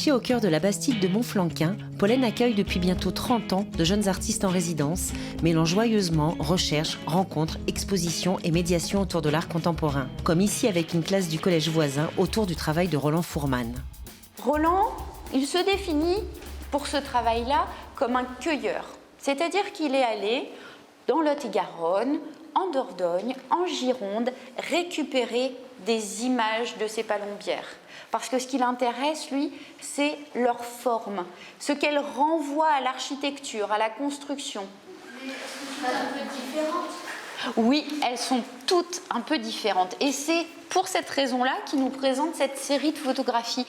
Située au cœur de la Bastide de Montflanquin, Pollen accueille depuis bientôt 30 ans de jeunes artistes en résidence, mêlant joyeusement recherche, rencontres, expositions et médiation autour de l'art contemporain. Comme ici avec une classe du collège voisin autour du travail de Roland Fourman. Roland, il se définit pour ce travail-là comme un cueilleur. C'est-à-dire qu'il est allé dans Lot-et-Garonne, en Dordogne, en Gironde, récupérer des images de ces palombières. Parce que ce qui l'intéresse, lui, c'est leur forme, ce qu'elles renvoient à l'architecture, à la construction. Mais est-ce que tu es un peu différentes ? Oui, elles sont toutes un peu différentes. Et c'est pour cette raison-là qu'il nous présente cette série de photographies.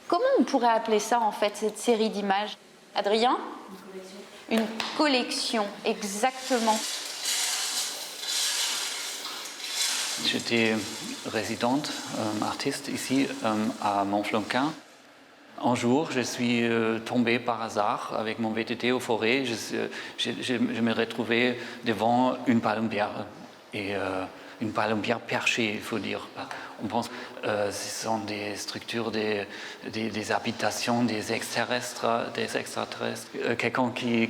Comment on pourrait appeler ça, en fait, cette série d'images ? Adrien ? Une collection, exactement. J'étais résidente, artiste ici à Montflanquin. Un jour, je suis tombée par hasard avec mon VTT aux forêts. Je me retrouvais devant une palombière. Et une palombière perchée, il faut dire. On pense que ce sont des structures, des habitations, des extraterrestres. Quelqu'un qui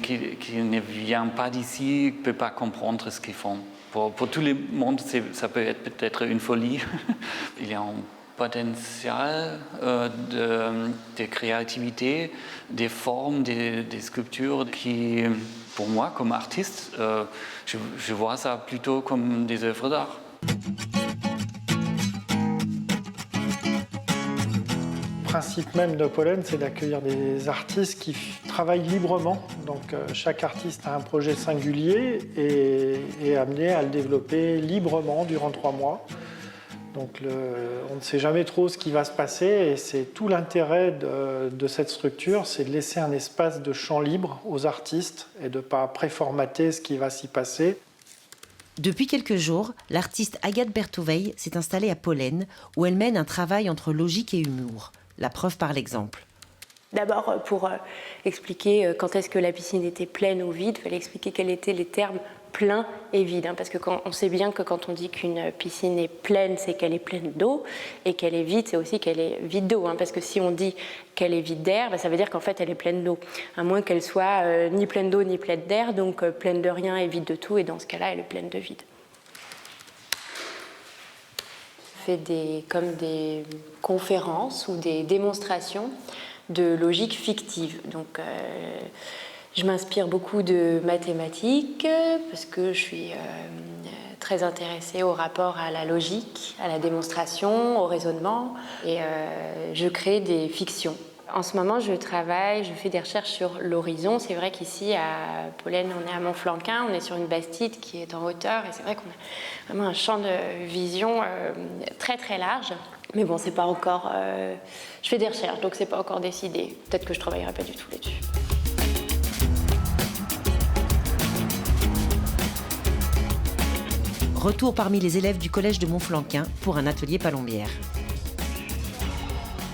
ne vient pas d'ici ne peut pas comprendre ce qu'ils font. Pour tout le monde, ça peut être peut-être une folie. Il y a un potentiel de créativité, des formes, des sculptures qui, pour moi, comme artiste, je vois ça plutôt comme des œuvres d'art. Le principe même de Pollen, c'est d'accueillir des artistes qui travaillent librement. Donc chaque artiste a un projet singulier et est amené à le développer librement durant 3 mois. Donc on ne sait jamais trop ce qui va se passer et c'est tout l'intérêt de cette structure, c'est de laisser un espace de champ libre aux artistes et de ne pas préformater ce qui va s'y passer. Depuis quelques jours, l'artiste Agathe Berthouveille s'est installée à Pollen, où elle mène un travail entre logique et humour. La preuve par l'exemple. D'abord, pour expliquer quand est-ce que la piscine était pleine ou vide, il fallait expliquer quels étaient les termes plein et vide. Parce que on sait bien que quand on dit qu'une piscine est pleine, c'est qu'elle est pleine d'eau, et qu'elle est vide, c'est aussi qu'elle est vide d'eau. Parce que si on dit qu'elle est vide d'air, ça veut dire qu'en fait elle est pleine d'eau. À moins qu'elle soit ni pleine d'eau ni pleine d'air, donc pleine de rien et vide de tout, et dans ce cas-là, elle est pleine de vide. Fait comme des conférences ou des démonstrations de logique fictive. Donc, je m'inspire beaucoup de mathématiques parce que je suis très intéressée au rapport à la logique, à la démonstration, au raisonnement, et je crée des fictions. En ce moment, je fais des recherches sur l'horizon. C'est vrai qu'ici, à Pollen, on est à Montflanquin, on est sur une bastide qui est en hauteur, et c'est vrai qu'on a vraiment un champ de vision très très large. Mais bon, c'est pas encore... je fais des recherches, donc c'est pas encore décidé. Peut-être que je travaillerai pas du tout là-dessus. Retour parmi les élèves du collège de Montflanquin pour un atelier palombière.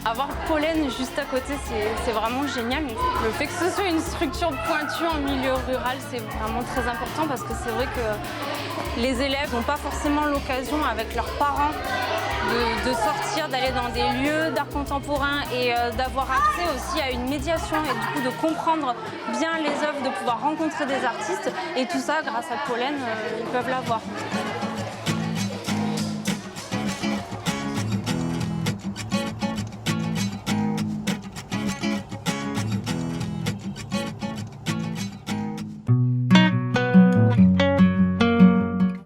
Avoir Pollen juste à côté, c'est vraiment génial. Le fait que ce soit une structure pointue en milieu rural, c'est vraiment très important parce que c'est vrai que les élèves n'ont pas forcément l'occasion avec leurs parents de sortir, d'aller dans des lieux d'art contemporain et d'avoir accès aussi à une médiation et du coup de comprendre bien les œuvres, de pouvoir rencontrer des artistes. Et tout ça, grâce à Pollen, ils peuvent l'avoir.